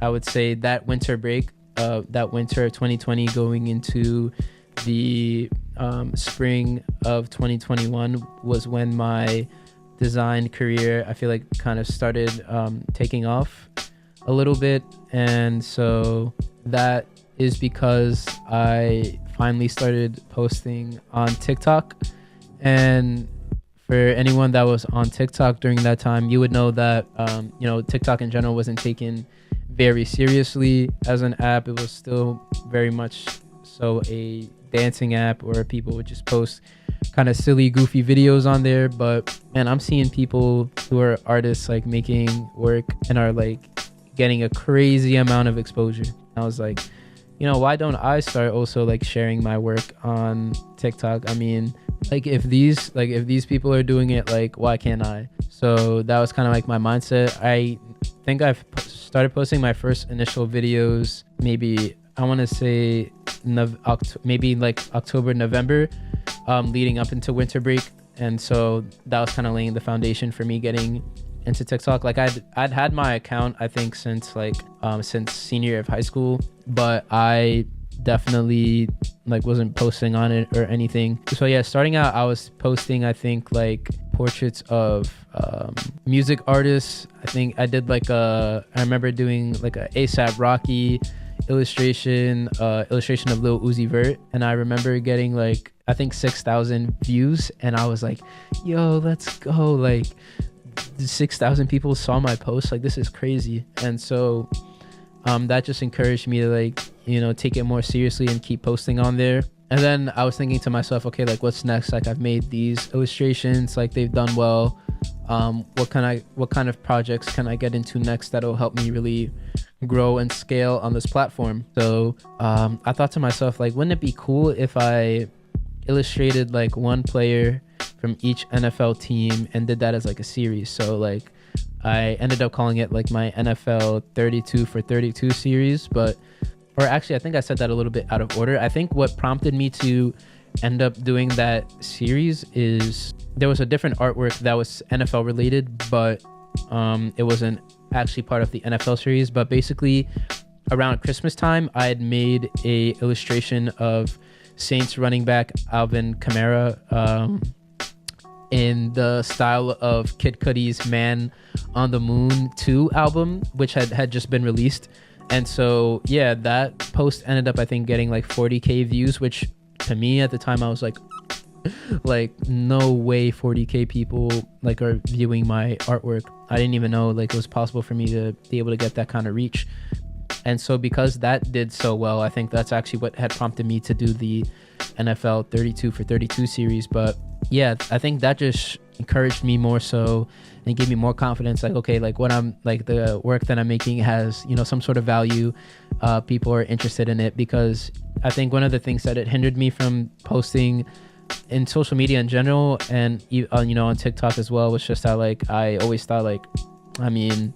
I would say that winter break, that winter of 2020 going into the spring of 2021 was when my design career, I feel like, kind of started taking off a little bit. And so that is because I finally started posting on TikTok. And for anyone that was on TikTok during that time, you would know that TikTok in general wasn't taken very seriously as an app. It was still very much so a dancing app, or people would just post kind of silly, goofy videos on there. But man, I'm seeing people who are artists like making work and are like getting a crazy amount of exposure. I was like, why don't I start also like sharing my work on TikTok? I mean, like if these people are doing it, like why can't I? So that was kind of like my mindset. I think I've started posting my first initial videos maybe, I want to say maybe like October, November, leading up into winter break. And so that was kind of laying the foundation for me getting into TikTok. Like I'd had my account, I think, since senior year of high school, but I definitely like wasn't posting on it or anything. So yeah, starting out, I was posting, I think, like portraits of music artists. I think I did I remember doing like a ASAP Rocky illustration of Lil Uzi Vert, and I remember getting like, I think 6,000 views, and I was like, yo, let's go, like 6,000 people saw my post, like this is crazy. And so that just encouraged me to like take it more seriously and keep posting on there. And then I was thinking to myself, okay, like what's next? Like I've made these illustrations, like they've done well. What kind of projects can I get into next that'll help me really grow and scale on this platform? So I thought to myself, like, wouldn't it be cool if I illustrated like one player from each NFL team and did that as like a series? So like I ended up calling it like my NFL 32 for 32 series, or actually I think I said that a little bit out of order. I think what prompted me to end up doing that series is there was a different artwork that was NFL related, but it wasn't actually part of the NFL series. But basically around Christmas time, I had made a illustration of Saints running back Alvin Kamara in the style of Kid Cudi's Man on the Moon 2 album, which had just been released. And so yeah, that post ended up, I think, getting like 40k views, which to me at the time I was like no way 40k people like are viewing my artwork. I didn't even know like it was possible for me to be able to get that kind of reach. And so because that did so well, I think that's actually what had prompted me to do the NFL 32 for 32 series. But yeah, I think that just encouraged me more so and gave me more confidence, like, okay, like what I'm like, the work that I'm making has some sort of value. People are interested in it. Because I think one of the things that it hindered me from posting in social media in general, and on TikTok as well, was just that like I always thought like, I mean,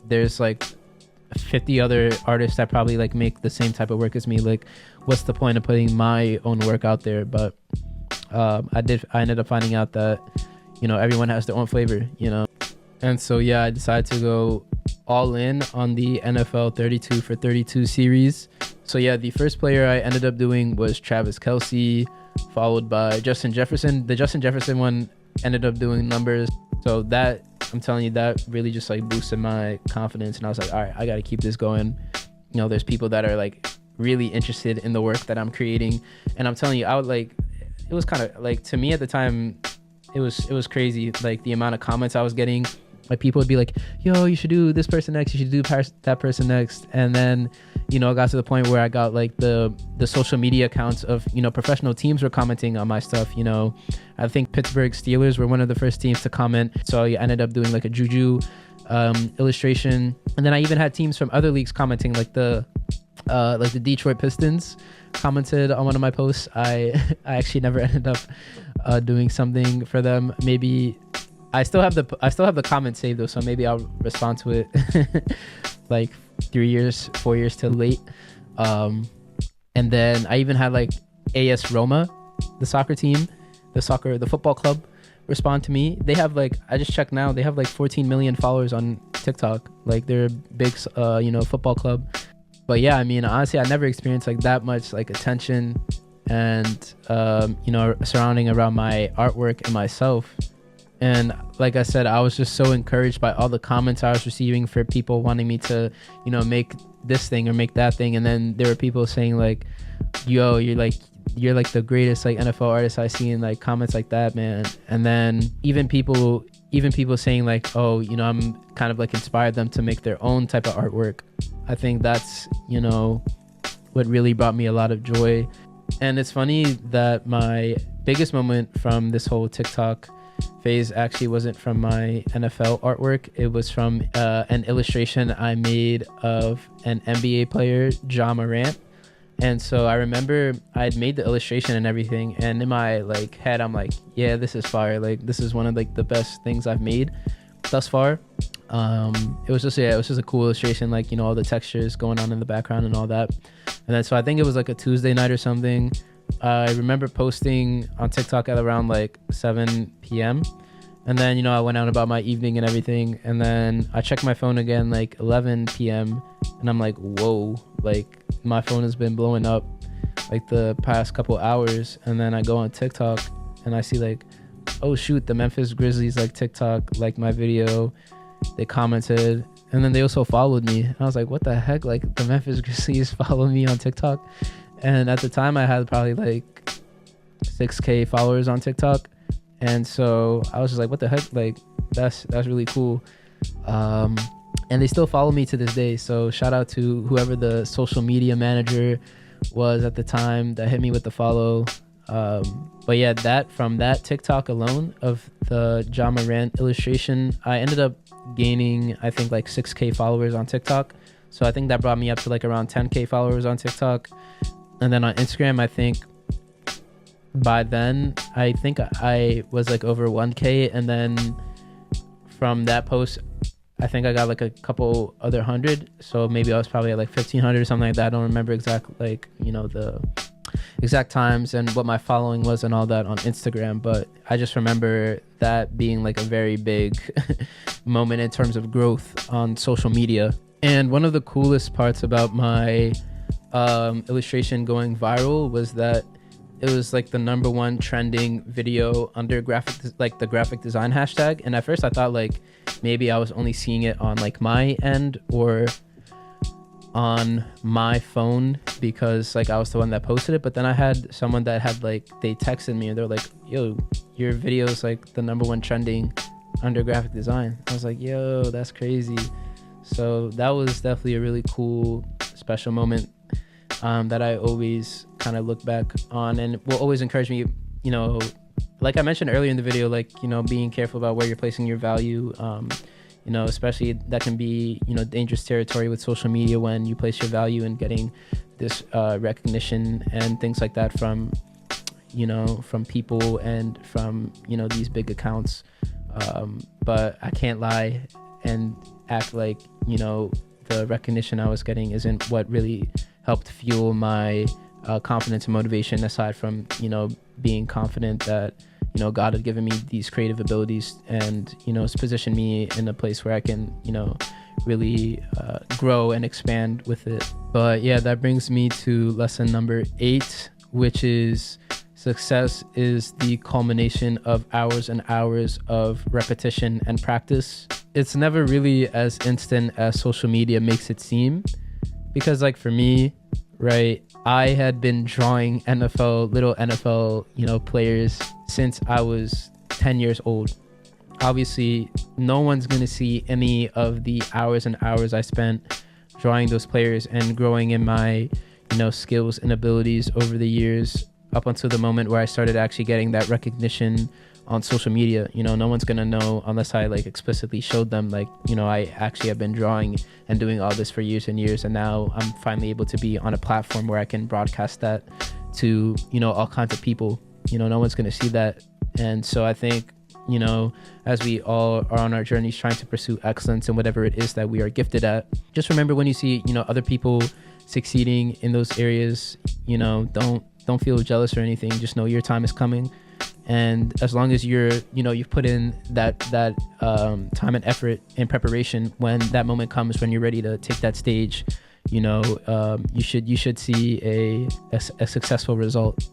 there's like 50 other artists that probably like make the same type of work as me. Like what's the point of putting my own work out there? But I ended up finding out that everyone has their own flavor, and so yeah, I decided to go all in on the NFL 32 for 32 series. So yeah, the first player I ended up doing was Travis Kelce, followed by Justin Jefferson. The Justin Jefferson one ended up doing numbers, so that, I'm telling you, that really just like boosted my confidence. And I was like, all right, I got to keep this going. There's people that are like really interested in the work that I'm creating. And I'm telling you, I would like, it was kind of like, to me at the time, it was crazy. Like the amount of comments I was getting, like people would be like, yo, you should do this person next, you should do that person next. And then it got to the point where I got like the social media accounts of professional teams were commenting on my stuff. I think Pittsburgh Steelers were one of the first teams to comment, so I ended up doing like a Juju illustration. And then I even had teams from other leagues commenting, like the Detroit Pistons commented on one of my posts. I actually never ended up doing something for them. Maybe I still have the comment saved though, so maybe I'll respond to it like 4 years too late. And then I even had like AS Roma, the soccer team, the football club, respond to me. They have like, I just checked now, they have like 14 million followers on TikTok. Like they're a big, football club. But yeah, I mean, honestly, I never experienced like that much like attention and, surrounding around my artwork and myself. And like I said, I was just so encouraged by all the comments I was receiving for people wanting me to, make this thing or make that thing. And then there were people saying like, yo, you're like the greatest like NFL artist I see, in like comments like that, man. And then even people saying like, oh, I'm kind of like inspired them to make their own type of artwork. I think that's, what really brought me a lot of joy. And it's funny that my biggest moment from this whole TikTok phase actually wasn't from my NFL artwork. It was from an illustration I made of an NBA player, Ja Morant. And so I remember I'd made the illustration and everything, and in my like head I'm like, yeah, this is fire, like this is one of like the best things I've made thus far. It was just a cool illustration, like all the textures going on in the background and all that. And then so I think it was like a Tuesday night or something. I remember posting on TikTok at around like 7 p.m. And then, I went out about my evening and everything. And then I checked my phone again like 11 p.m. And I'm like, whoa, like my phone has been blowing up like the past couple hours. And then I go on TikTok and I see like, oh shoot, the Memphis Grizzlies like TikTok, like my video. They commented. And then they also followed me. And I was like, what the heck? Like the Memphis Grizzlies follow me on TikTok. And at the time I had probably like 6K followers on TikTok. And so I was just like, what the heck? Like that's really cool. And they still follow me to this day. So shout out to whoever the social media manager was at the time that hit me with the follow. But yeah, from that TikTok alone of the Ja Morant illustration, I ended up gaining, I think like 6K followers on TikTok. So I think that brought me up to like around 10K followers on TikTok. And then on Instagram, I think by then, I think I was like over 1K. And then from that post, I think I got like a couple other hundred. So maybe I was probably at like 1,500 or something like that. I don't remember the exact times and what my following was and all that on Instagram. But I just remember that being like a very big moment in terms of growth on social media. And one of the coolest parts about my illustration going viral was that it was like the #1 trending video under the graphic design hashtag. And at first I thought like maybe I was only seeing it on like my end or on my phone because like I was the one that posted it. But then I had someone that had like, they texted me and they're like, yo, your video is like the #1 trending under graphic design. I was like, yo, that's crazy. So that was definitely a really cool special moment that I always kind of look back on and will always encourage me, like I mentioned earlier in the video, like, being careful about where you're placing your value, especially that can be, dangerous territory with social media when you place your value in getting this recognition and things like that from people and from, these big accounts. But I can't lie and act like, the recognition I was getting isn't what really helped fuel my confidence and motivation, aside from, being confident that, God had given me these creative abilities and, it's positioned me in a place where I can, really grow and expand with it. But yeah, that brings me to lesson number 8, which is success is the culmination of hours and hours of repetition and practice. It's never really as instant as social media makes it seem. Because like for me, right, I had been drawing little NFL, players since I was 10 years old. Obviously, no one's going to see any of the hours and hours I spent drawing those players and growing in my, skills and abilities over the years up until the moment where I started actually getting that recognition on social media. No one's gonna know unless I like explicitly showed them like, I actually have been drawing and doing all this for years and years, and now I'm finally able to be on a platform where I can broadcast that to, all kinds of people. No one's gonna see that. And so I think, as we all are on our journeys trying to pursue excellence in whatever it is that we are gifted at, just remember when you see, other people succeeding in those areas, don't don't feel jealous or anything. Just know your time is coming, and as long as you've put in that time and effort and preparation, when that moment comes, when you're ready to take that stage, you should see a successful result.